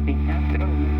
be cast over.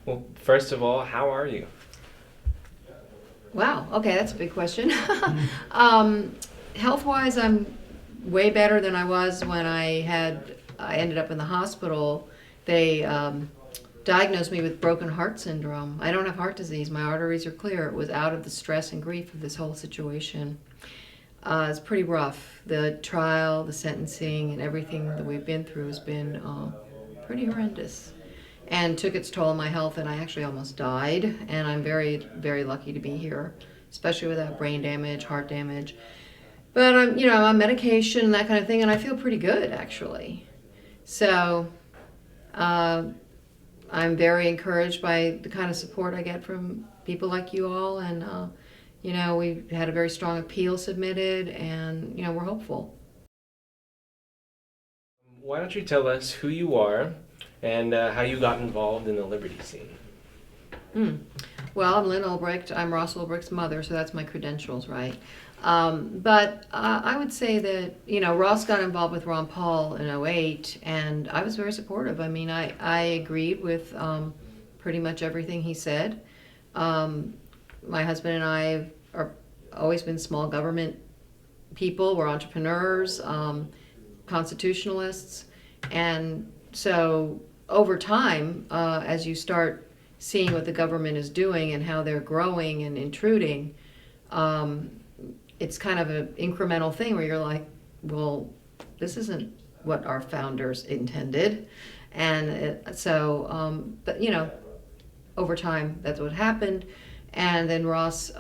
Well, first of all, how are you? Wow, okay, that's a big question. Health-wise, I'm way better than I was when I ended up in the hospital. They diagnosed me with broken heart syndrome. I don't have heart disease. My arteries are clear. It was out of the stress and grief of this whole situation. It's pretty rough. The trial, the sentencing, and everything that we've been through has been pretty horrendous and took its toll on my health, and I actually almost died. And I'm very, very lucky to be here, especially without brain damage, heart damage. But I'm on medication and that kind of thing, and I feel pretty good, actually. So I'm very encouraged by the kind of support I get from people like you all, and we had a very strong appeal submitted, and we're hopeful. Why don't you tell us who you are and how you got involved in the liberty scene? Well, I'm Lyn Ulbricht. I'm Ross Ulbricht's mother, so that's my credentials, right? But I would say that, Ross got involved with Ron Paul in '08, and I was very supportive. I mean, I agreed with pretty much everything he said. My husband and I are always been small government people. We're entrepreneurs, constitutionalists, and so over time, as you start seeing what the government is doing and how they're growing and intruding, it's kind of an incremental thing where you're like, well, this isn't what our founders intended. And but over time, that's what happened. And then Ross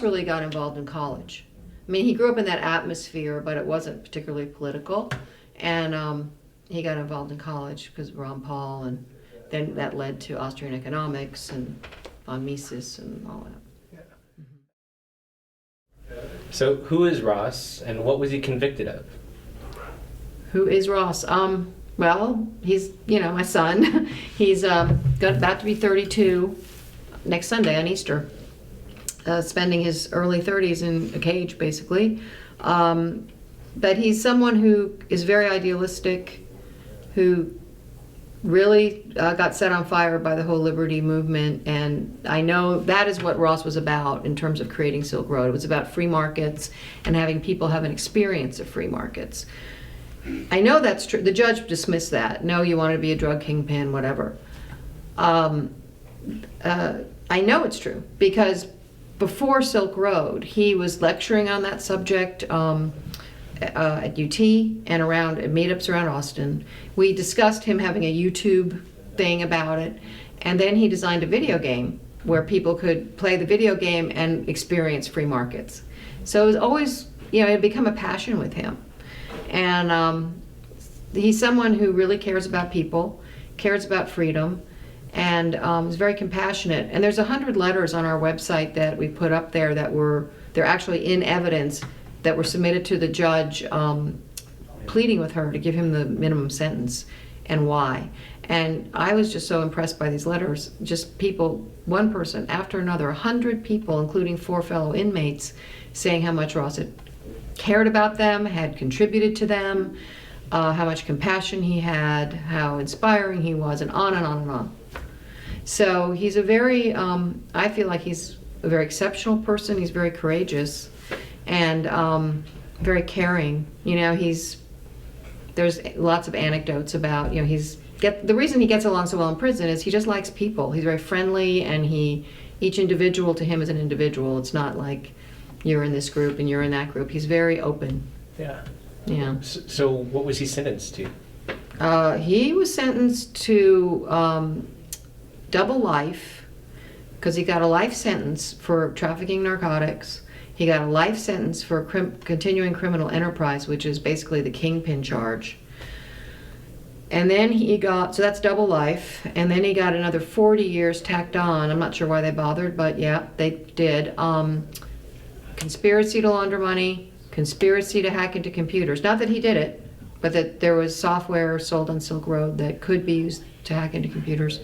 really got involved in college. I mean, he grew up in that atmosphere, but it wasn't particularly political. And he got involved in college because of Ron Paul, and then that led to Austrian economics and von Mises and all that. Yeah. So who is Ross, and what was he convicted of? Who is Ross? Well, he's, my son. He's about to be 32 next Sunday on Easter, spending his early 30s in a cage, basically. But he's someone who is very idealistic, who really got set on fire by the whole liberty movement, and I know that is what Ross was about in terms of creating Silk Road. It was about free markets and having people have an experience of free markets. I know that's true. The judge dismissed that. No, you want to be a drug kingpin, whatever. I know it's true because before Silk Road, he was lecturing on that subject at UT and around at meetups around Austin. We discussed him having a YouTube thing about it, and then he designed a video game where people could play the video game and experience free markets. So it was always, it had become a passion with him. And he's someone who really cares about people, cares about freedom, and is very compassionate. And there's 100 letters on our website that we put up there they're actually in evidence that were submitted to the judge, pleading with her to give him the minimum sentence and why. And I was just so impressed by these letters, just people, one person after another, 100 people, including 4 fellow inmates, saying how much Ross had cared about them, had contributed to them, how much compassion he had, how inspiring he was, and on and on and on. So he's a very, I feel like he's a very exceptional person. He's very courageous and very caring. There's lots of anecdotes about, the reason he gets along so well in prison is he just likes people. He's very friendly, and he Each individual to him is an individual. It's not like you're in this group and you're in that group. He's very open. Yeah. Yeah. So what was he sentenced to? He was sentenced to double life because he got a life sentence for trafficking narcotics. He got a life sentence for continuing criminal enterprise, which is basically the kingpin charge. And then he got, so that's double life, and then he got another 40 years tacked on. I'm not sure why they bothered, but yeah, they did. Conspiracy to launder money, conspiracy to hack into computers. Not that he did it, but that there was software sold on Silk Road that could be used to hack into computers.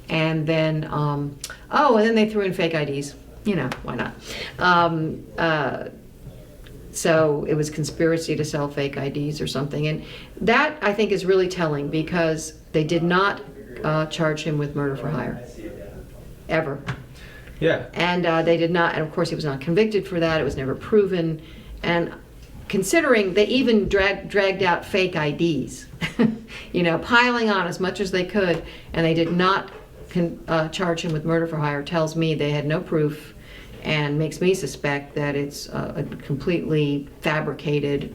And then, and then they threw in fake IDs. You know, why not? So it was conspiracy to sell fake IDs or something. And that, I think, is really telling because they did not charge him with murder for hire. Ever. Yeah. And they did not, and of course he was not convicted for that. It was never proven. And considering they even dragged out fake IDs, you know, piling on as much as they could, and they did not charge him with murder for hire, tells me they had no proof and makes me suspect that it's a completely fabricated.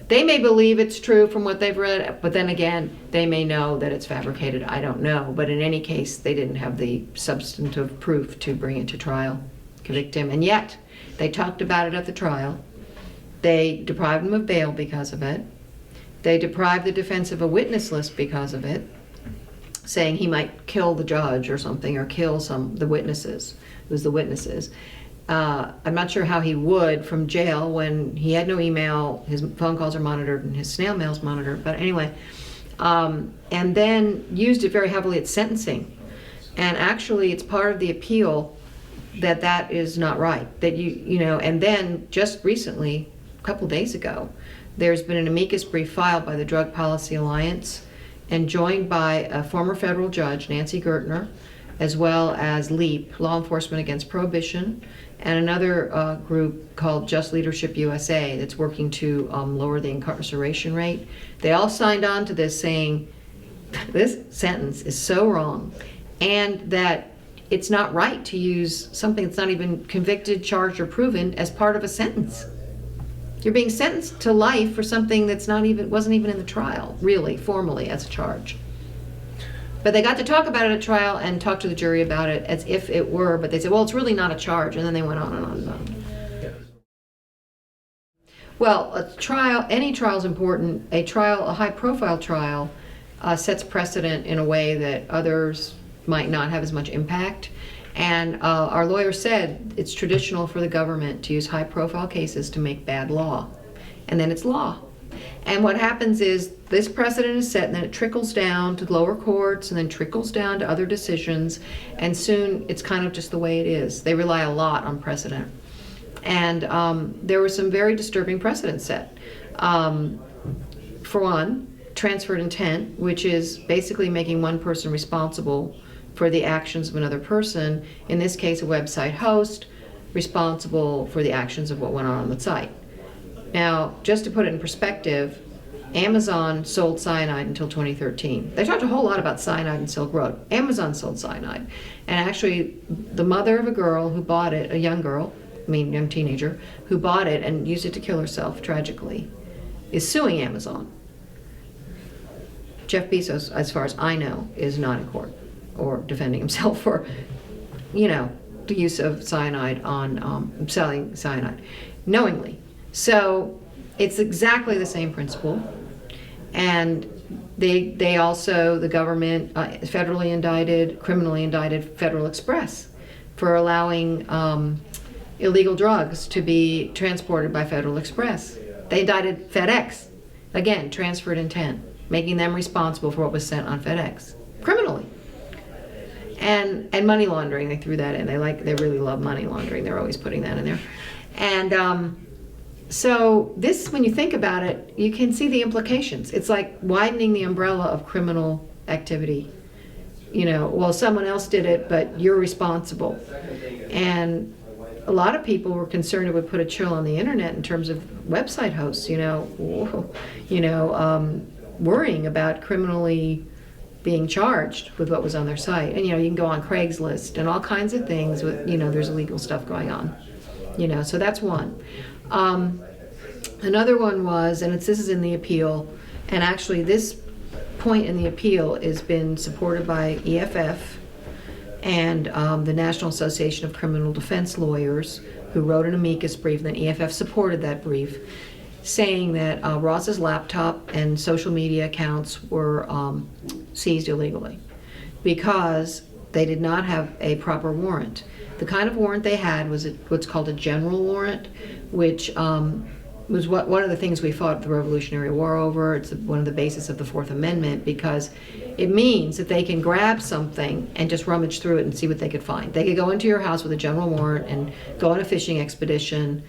They may believe it's true from what they've read, but then again, they may know that it's fabricated. I don't know. But in any case, they didn't have the substantive proof to bring it to trial, convict him. And yet, they talked about it at the trial. They deprived him of bail because of it. They deprived the defense of a witness list because of it, saying he might kill the judge or something, or kill the witnesses. It was the witnesses. I'm not sure how he would from jail when he had no email, his phone calls are monitored, and his snail mail's monitored, but anyway. And then used it very heavily at sentencing. And actually, it's part of the appeal that is not right. That you know, and then just recently, a couple days ago, there's been an amicus brief filed by the Drug Policy Alliance and joined by a former federal judge, Nancy Gertner, as well as LEAP, Law Enforcement Against Prohibition, and another group called Just Leadership USA that's working to lower the incarceration rate. They all signed on to this saying, this sentence is so wrong, and that it's not right to use something that's not even convicted, charged, or proven as part of a sentence. You're being sentenced to life for something that's wasn't even in the trial, really, formally, as a charge. But they got to talk about it at trial and talk to the jury about it as if it were, but they said, well, it's really not a charge, and then they went on and on and on. Yeah. Well, a trial, any trial is important. A high-profile trial, sets precedent in a way that others might not have as much impact. And our lawyer said it's traditional for the government to use high-profile cases to make bad law, and then it's law. And what happens is this precedent is set, and then it trickles down to lower courts, and then trickles down to other decisions, and soon it's kind of just the way it is. They rely a lot on precedent. And there was some very disturbing precedent set. For one, transferred intent, which is basically making one person responsible for the actions of another person, in this case a website host, responsible for the actions of what went on the site. Now, just to put it in perspective, Amazon sold cyanide until 2013. They talked a whole lot about cyanide and Silk Road. Amazon sold cyanide. And actually, the mother of a girl who bought it, a young teenager, who bought it and used it to kill herself, tragically, is suing Amazon. Jeff Bezos, as far as I know, is not in court or defending himself for, the use of cyanide on selling cyanide knowingly. So it's exactly the same principle. And they also, the government federally indicted, criminally indicted Federal Express for allowing illegal drugs to be transported by Federal Express. They indicted FedEx, again, transferred intent, making them responsible for what was sent on FedEx, criminally. And money laundering, they threw that in. They really love money laundering. They're always putting that in there. And so this, when you think about it, you can see the implications. It's like widening the umbrella of criminal activity. Well, someone else did it, but you're responsible. And a lot of people were concerned it would put a chill on the internet in terms of website hosts, worrying about criminally being charged with what was on their site. And, you can go on Craigslist and all kinds of things with, there's illegal stuff going on. So that's one. Another one was, and this is in the appeal, and actually this point in the appeal has been supported by EFF and the National Association of Criminal Defense Lawyers, who wrote an amicus brief, and then EFF supported that brief, saying that Ross's laptop and social media accounts were seized illegally because they did not have a proper warrant. The kind of warrant they had was what's called a general warrant, which was one of the things we fought the Revolutionary War over. It's one of the basis of the Fourth Amendment, because it means that they can grab something and just rummage through it and see what they could find. They could go into your house with a general warrant and go on a fishing expedition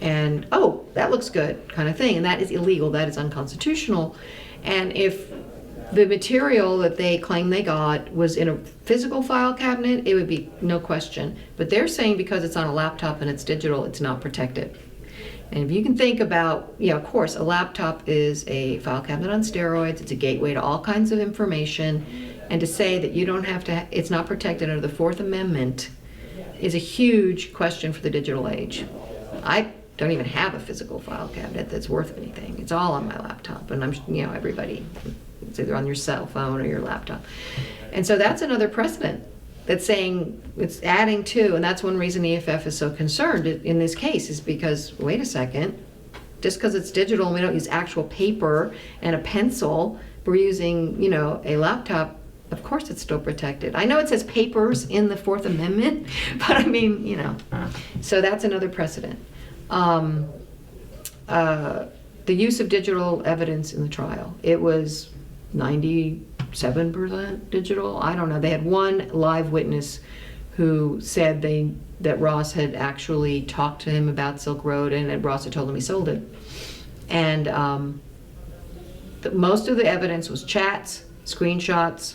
and, oh, that looks good, kind of thing. And that is illegal, that is unconstitutional. And if the material that they claim they got was in a physical file cabinet, it would be no question. But they're saying because it's on a laptop and it's digital, it's not protected. And if you can think about, of course, a laptop is a file cabinet on steroids. It's a gateway to all kinds of information. And to say that you don't have to, it's not protected under the Fourth Amendment is a huge question for the digital age. I don't even have a physical file cabinet that's worth anything. It's all on my laptop. And I'm, everybody, it's either on your cell phone or your laptop. And so that's another precedent that's saying, it's adding to, and that's one reason EFF is so concerned in this case, is because, wait a second, just because it's digital and we don't use actual paper and a pencil, we're using, a laptop, of course it's still protected. I know it says papers in the Fourth Amendment, but I mean, so that's another precedent. The use of digital evidence in the trial, it was 97% digital. I don't know. They had one live witness who said that Ross had actually talked to him about Silk Road, and that Ross had told him he sold it. And most of the evidence was chats, screenshots.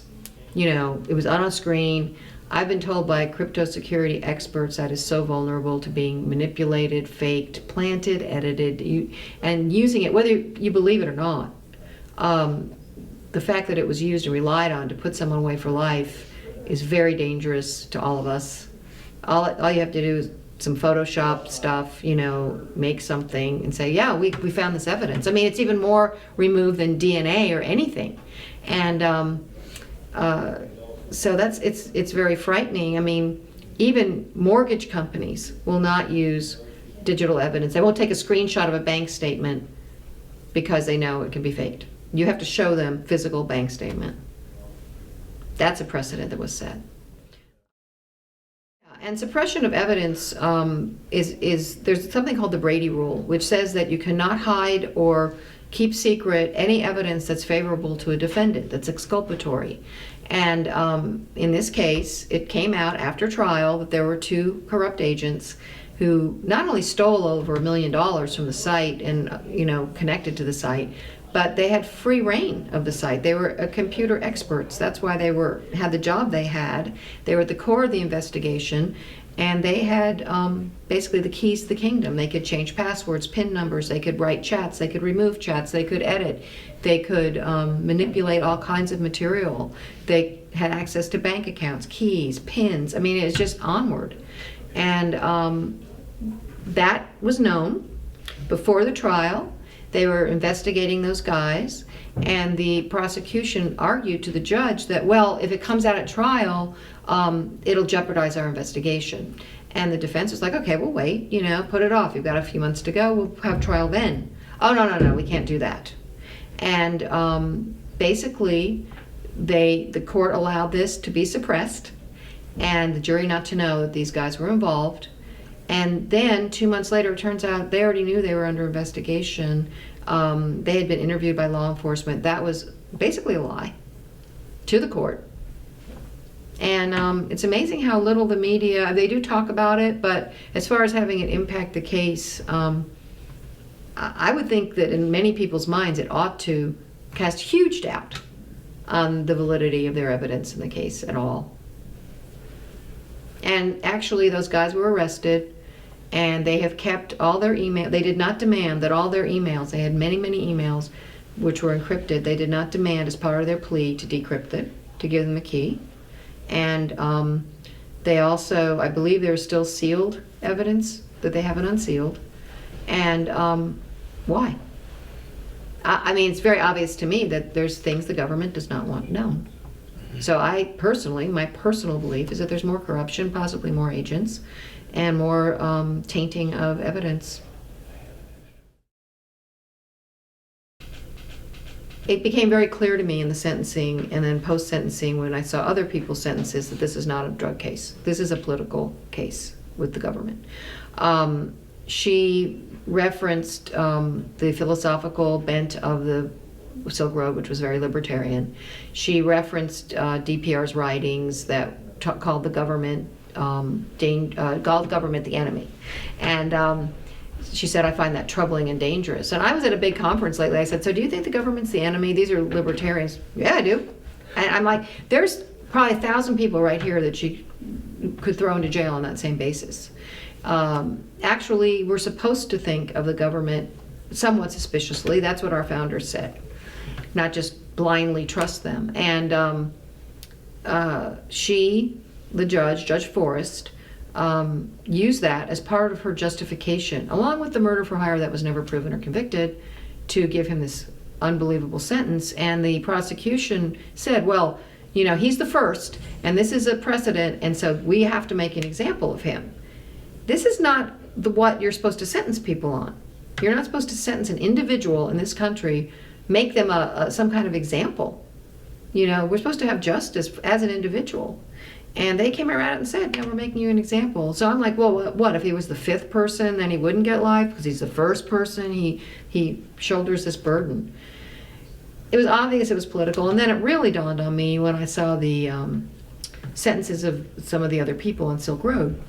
It was on a screen. I've been told by crypto security experts that is so vulnerable to being manipulated, faked, planted, edited, and using it, whether you believe it or not. The fact that it was used and relied on to put someone away for life is very dangerous to all of us. All you have to do is some Photoshop stuff, make something and say, yeah, we found this evidence. I mean, it's even more removed than DNA or anything. And so it's very frightening. I mean, even mortgage companies will not use digital evidence. They won't take a screenshot of a bank statement because they know it can be faked. You have to show them physical bank statement. That's a precedent that was set. And suppression of evidence there's something called the Brady Rule, which says that you cannot hide or keep secret any evidence that's favorable to a defendant, that's exculpatory. And in this case, it came out after trial that there were two corrupt agents who not only stole over $1 million from the site and connected to the site, but they had free reign of the site. They were computer experts. That's why they had the job they had. They were at the core of the investigation, and they had basically the keys to the kingdom. They could change passwords, PIN numbers, they could write chats, they could remove chats, they could edit, they could manipulate all kinds of material. They had access to bank accounts, keys, PINs. I mean, it's just onward. And that was known before the trial. They were investigating those guys, and the prosecution argued to the judge that, well, if it comes out at trial, it'll jeopardize our investigation. And the defense was like, okay, we'll wait, put it off. You've got a few months to go, we'll have trial then. Oh, no, we can't do that. And basically, the court allowed this to be suppressed, and the jury not to know that these guys were involved. And then 2 months later, it turns out they already knew they were under investigation. They had been interviewed by law enforcement. That was basically a lie to the court. And it's amazing how little the media, they do talk about it, but as far as having it impact the case, I would think that in many people's minds it ought to cast huge doubt on the validity of their evidence in the case at all. And actually, those guys were arrested, and they have kept all their email. They did not demand that all their emails, they had many, many emails which were encrypted. They did not demand as part of their plea to decrypt it. to give them a key. And they also, I believe there's still sealed evidence that they haven't unsealed. And why? I mean, it's very obvious to me that there's things the government does not want known. So my personal belief is that there's more corruption, possibly more agents, and more tainting of evidence. It became very clear to me in the sentencing and then post-sentencing when I saw other people's sentences that this is not a drug case. This is a political case with the government. She referenced the philosophical bent of the Silk Road, which was very libertarian. She referenced DPR's writings that called the government the enemy, and she said, I find that troubling and dangerous. And I was at a big conference lately. I said, so do you think the government's the enemy? These are libertarians. Yeah, I do. And I'm like, there's probably 1,000 people right here that she could throw into jail on that same basis. Actually, we're supposed to think of the government somewhat suspiciously. That's what our founders said, not just blindly trust them. And the judge, Judge Forrest, used that as part of her justification, along with the murder for hire that was never proven or convicted, to give him this unbelievable sentence. And the prosecution said, well, you know, he's the first, and this is a precedent, and so we have to make an example of him. This is not what you're supposed to sentence people on. You're not supposed to sentence an individual in this country, make them some kind of example. You know, we're supposed to have justice as an individual. And they came around and said, yeah, we're making you an example. So I'm like, well, what, if he was the 5th person, then he wouldn't get life because he's the first person, he shoulders this burden. It was obvious it was political, and then it really dawned on me when I saw the sentences of some of the other people on Silk Road.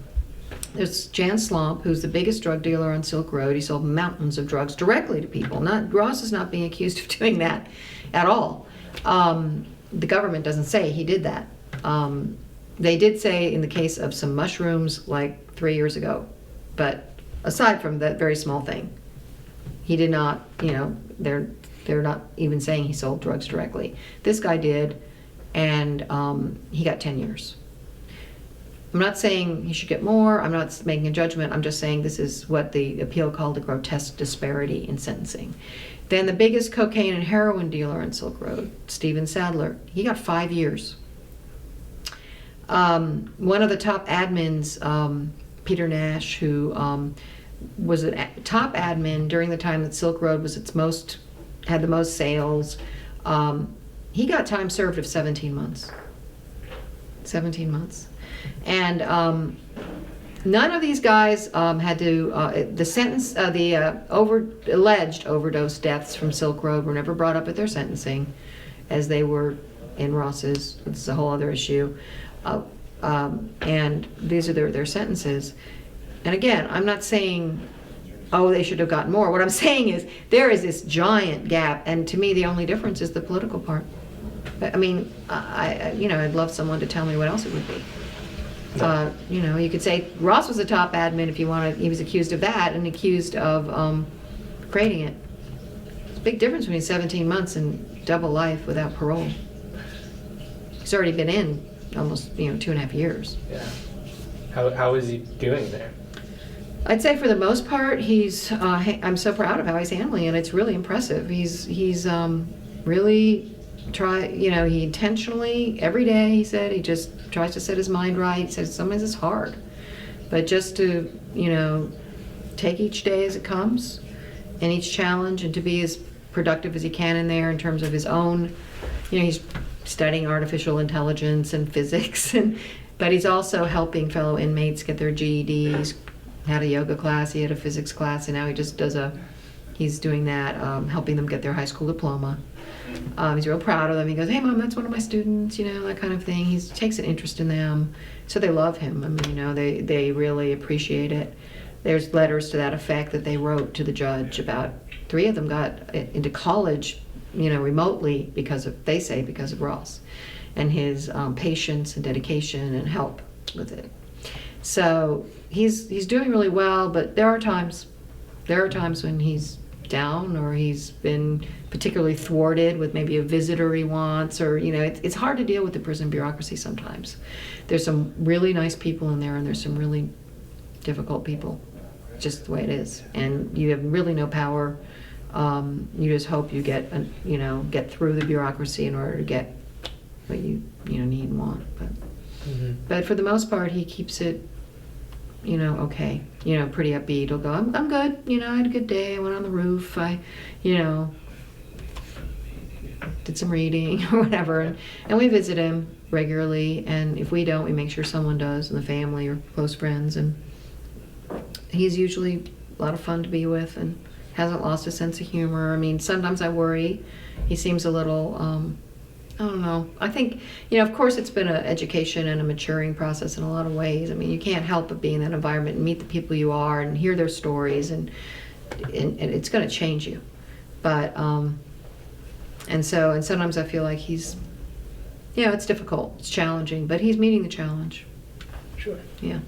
There's Jan Slomp, who's the biggest drug dealer on Silk Road. He sold mountains of drugs directly to people. Ross is not being accused of doing that at all. The government doesn't say he did that. They did say in the case of some mushrooms like 3 years ago, but aside from that very small thing, he did not, you know, they're not even saying he sold drugs directly. This guy did, and he got 10 years. I'm not saying he should get more, I'm not making a judgment, I'm just saying this is what the appeal called a grotesque disparity in sentencing. Then the biggest cocaine and heroin dealer on Silk Road, Stephen Sadler, he got 5 years. One of the top admins, Peter Nash, who was a top admin during the time that Silk Road was had the most sales, he got time served of 17 months. 17 months. And none of these guys had to, the sentence, alleged overdose deaths from Silk Road were never brought up at their sentencing, as they were in Ross's. It's a whole other issue. And these are their sentences. And again, I'm not saying, oh, they should have gotten more. What I'm saying is there is this giant gap, and to me the only difference is the political part. I mean, I'd love someone to tell me what else it would be. You could say Ross was a top admin if you wanted. He was accused of that and accused of creating it. It's a big difference between 17 months and double life without parole. He's already been in almost 2.5 years. Yeah. How is he doing there? I'd say for the most part, I'm so proud of how he's handling it. It's really impressive. He's really he intentionally, every day, he said, he just tries to set his mind right. He says sometimes it's hard, but just to, take each day as it comes and each challenge, and to be as productive as he can in there in terms of his own, he's studying artificial intelligence and physics, but he's also helping fellow inmates get their GEDs. Had a yoga class, he had a physics class, and now he just he's doing that, helping them get their high school diploma. He's real proud of them. He goes, hey Mom, that's one of my students, that kind of thing. He takes an interest in them, so they love him. I mean, they really appreciate it. There's letters to that effect that they wrote to the judge. About 3 of them got into college, remotely because of Ross and his patience and dedication and help with it. So he's doing really well, but there are times when he's down, or he's been particularly thwarted with maybe a visitor he wants, or it's hard to deal with the prison bureaucracy sometimes. There's some really nice people in there, and there's some really difficult people. Just the way it is, and you have really no power. You just hope you get through the bureaucracy in order to get what you need and want. But for the most part, he keeps it okay, pretty upbeat. He'll go, I'm good, I had a good day, I went on the roof, I did some reading or whatever, and we visit him regularly, and if we don't, we make sure someone does in the family or close friends, and he's usually a lot of fun to be with and hasn't lost his sense of humor. I mean, sometimes I worry. He seems a little, I don't know. I think, of course it's been an education and a maturing process in a lot of ways. I mean, you can't help but be in that environment and meet the people you are and hear their stories, and it's going to change you. But, and sometimes I feel like he's, it's difficult, it's challenging, but he's meeting the challenge. Sure. Yeah.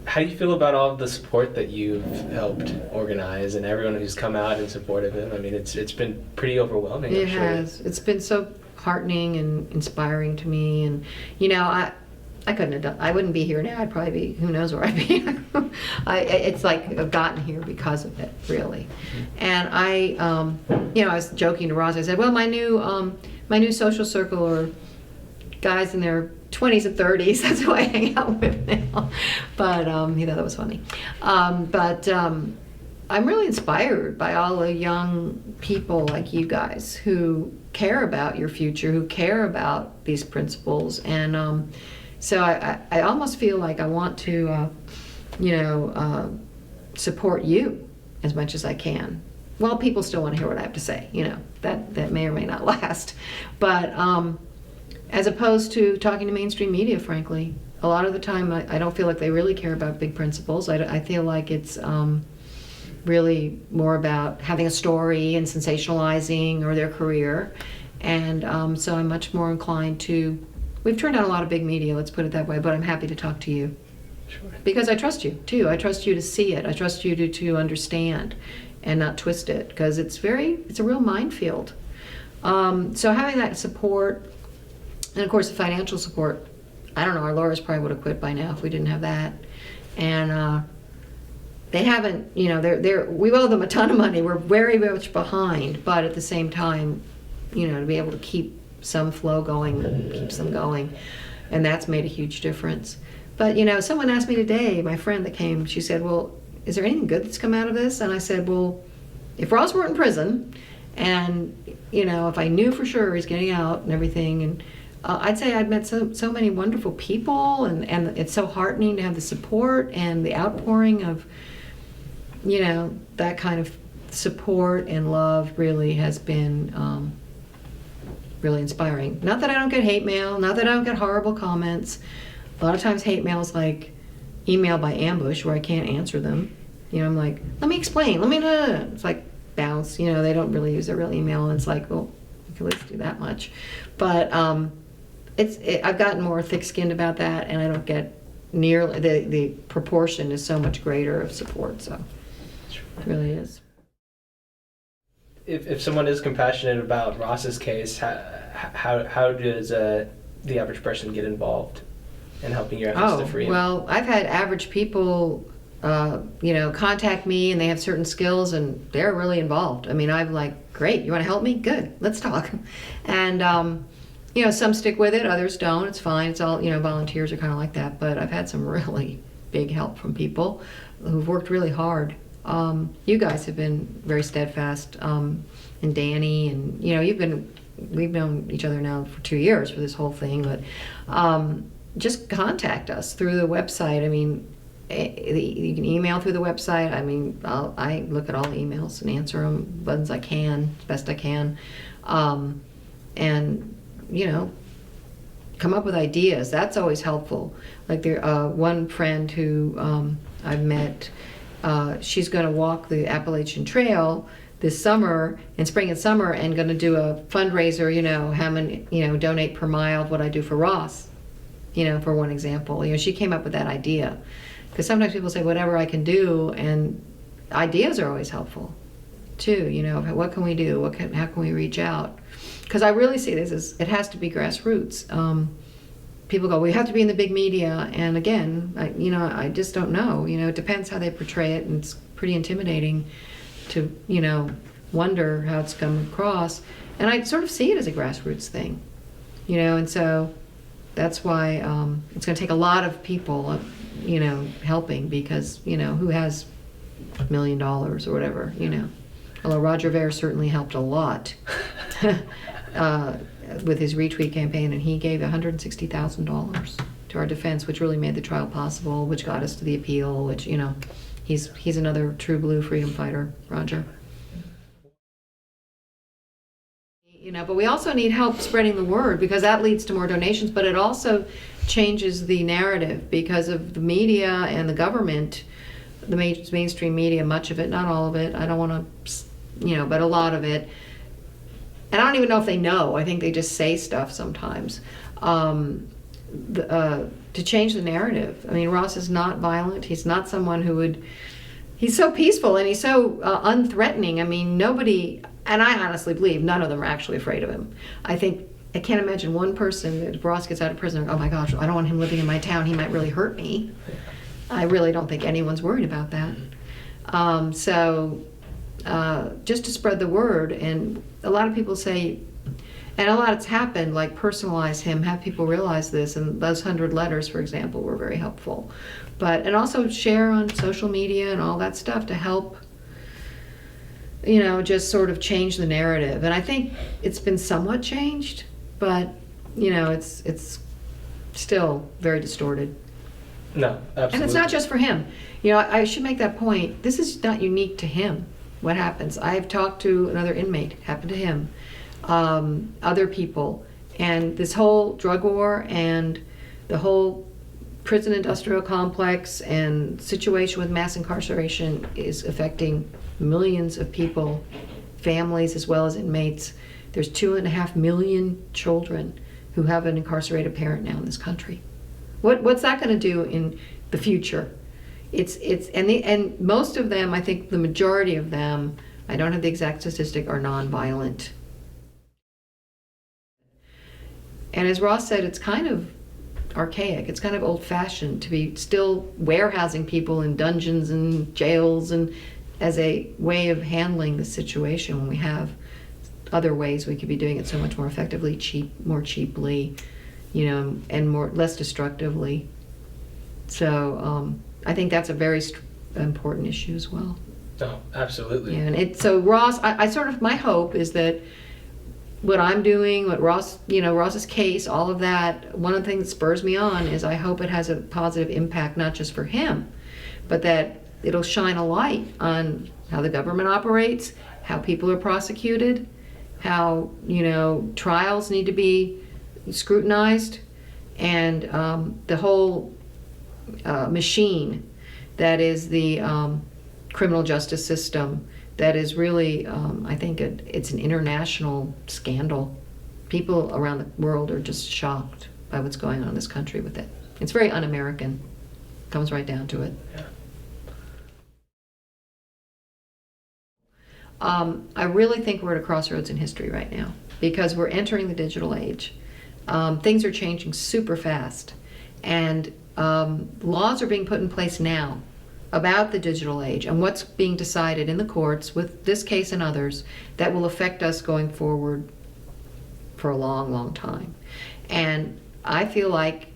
How do you feel about all of the support that you've helped organize and everyone who's come out in support of him? I mean, it's been pretty overwhelming. It I'm sure. has. It's been so heartening and inspiring to me. And I couldn't have done. I wouldn't be here now. I'd probably be. Who knows where I'd be? It's like I've gotten here because of it, really. And I was joking to Ross. I said, well, my new social circle are guys in their 20s and 30s. That's who I hang out with now. But he thought that was funny. I'm really inspired by all the young people like you guys who care about your future, who care about these principles, and so I almost feel like I want to, support you as much as I can. Well, people still want to hear what I have to say. That may or may not last, but. As opposed to talking to mainstream media, frankly. A lot of the time, I don't feel like they really care about big principles. I feel like it's really more about having a story and sensationalizing or their career. And so I'm much more inclined to, we've turned out a lot of big media, let's put it that way, but I'm happy to talk to you. Sure. Because I trust you, too. I trust you to see it. I trust you to understand and not twist it, because it's a real minefield. So having that support, and of course the financial support, I don't know, our lawyers probably would have quit by now if we didn't have that. And they haven't, we owe them a ton of money. We're very much behind, but at the same time, to be able to keep some flow going keeps them going. And that's made a huge difference. But, someone asked me today, my friend that came, she said, well, is there anything good that's come out of this? And I said, well, if Ross weren't in prison, and, if I knew for sure he's getting out and everything, and I'd say I'd met so many wonderful people, and it's so heartening to have the support and the outpouring of, that kind of support and love really has been really inspiring. Not that I don't get hate mail, not that I don't get horrible comments. A lot of times hate mail is like email by ambush where I can't answer them. I'm like, let me explain, it's like bounce, they don't really use their real email, and it's like, well, you can at least do that much. But I've gotten more thick-skinned about that, and I don't get nearly, the proportion is so much greater of support, so it really is. If someone is compassionate about Ross's case, how does the average person get involved in helping your efforts to free him? Well, I've had average people, contact me, and they have certain skills, and they're really involved. I mean, I'm like, great, you want to help me? Good, let's talk. And some stick with it, others don't. It's fine. It's all, volunteers are kind of like that. But I've had some really big help from people who've worked really hard. You guys have been very steadfast, and Danny, and we've known each other now for 2 years for this whole thing. But just contact us through the website. I mean, you can email through the website. I mean, I look at all the emails and answer them as I can, as best I can, and come up with ideas. That's always helpful. Like one friend who I've met, she's going to walk the Appalachian Trail this summer, in spring and summer, and going to do a fundraiser, how many, donate per mile of what I do for Ross, for one example. She came up with that idea. Because sometimes people say whatever I can do, and ideas are always helpful too. What can we do? How can we reach out? Because I really see this as it has to be grassroots. People go, we have to be in the big media, and again, I just don't know. It depends how they portray it, and it's pretty intimidating to wonder how it's come across. And I sort of see it as a grassroots thing, and so that's why it's going to take a lot of people, helping, because who has $1 million or whatever, Although Roger Ver certainly helped a lot with his retweet campaign, and he gave $160,000 to our defense, which really made the trial possible, which got us to the appeal, which, he's another true blue freedom fighter, Roger. But we also need help spreading the word, because that leads to more donations, but it also changes the narrative because of the media and the government, the mainstream media, much of it, not all of it. I don't want to, but a lot of it. And I don't even know if they know. I think they just say stuff sometimes to change the narrative. I mean, Ross is not violent. He's not someone who would. He's so peaceful and he's so unthreatening. I mean, nobody, and I honestly believe none of them are actually afraid of him. I can't imagine one person that if Ross gets out of prison, oh my gosh, I don't want him living in my town. He might really hurt me. I really don't think anyone's worried about that. Just to spread the word, and a lot of people say, and a lot has happened, like personalize him, have people realize this, and those 100 letters, for example, were very helpful. And also share on social media and all that stuff to help, just sort of change the narrative. And I think it's been somewhat changed, but, it's still very distorted. No, absolutely. And it's not just for him. I should make that point. This is not unique to him, what happens. I've talked to another inmate, happened to him, other people, and this whole drug war and the whole prison industrial complex and situation with mass incarceration is affecting millions of people, families as well as inmates. There's 2.5 million children who have an incarcerated parent now in this country. What's that going to do in the future? And most of them, I think the majority of them, I don't have the exact statistic, are nonviolent. And as Ross said, it's kind of archaic. It's kind of old-fashioned to be still warehousing people in dungeons and jails, and as a way of handling the situation when we have other ways we could be doing it so much more effectively, more cheaply, and less destructively. So I think that's a very important issue as well. Oh, absolutely. Yeah, and so Ross, my hope is that what I'm doing, what Ross, Ross's case, all of that, one of the things that spurs me on is I hope it has a positive impact, not just for him, but that it'll shine a light on how the government operates, how people are prosecuted, how, trials need to be scrutinized, and the whole machine that is the criminal justice system that is really, I think it's an international scandal. People around the world are just shocked by what's going on in this country with it. It's very un-American. Comes right down to it. Yeah. I really think we're at a crossroads in history right now because we're entering the digital age. Things are changing super fast, and laws are being put in place now about the digital age and what's being decided in the courts with this case and others that will affect us going forward for a long, long time. And I feel like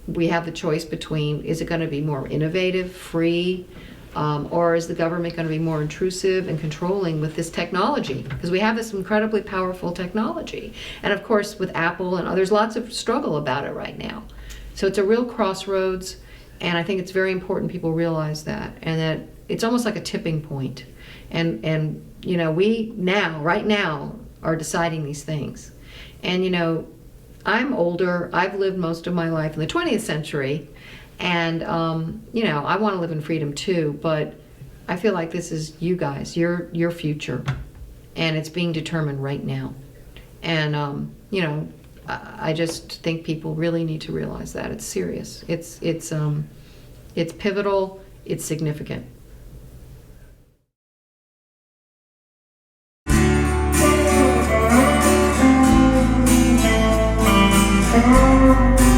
we have the choice between, is it going to be more innovative, free, or is the government going to be more intrusive and controlling with this technology? Because we have this incredibly powerful technology. And of course with Apple and others, lots of struggle about it right now. So it's a real crossroads, and I think it's very important people realize that, and that it's almost like a tipping point. And we now, right now, are deciding these things. And I'm older, I've lived most of my life in the 20th century, and I want to live in freedom too, but I feel like this is you guys, your future, and it's being determined right now. And I just think people really need to realize that it's serious. It's It's pivotal. It's significant. Thank you.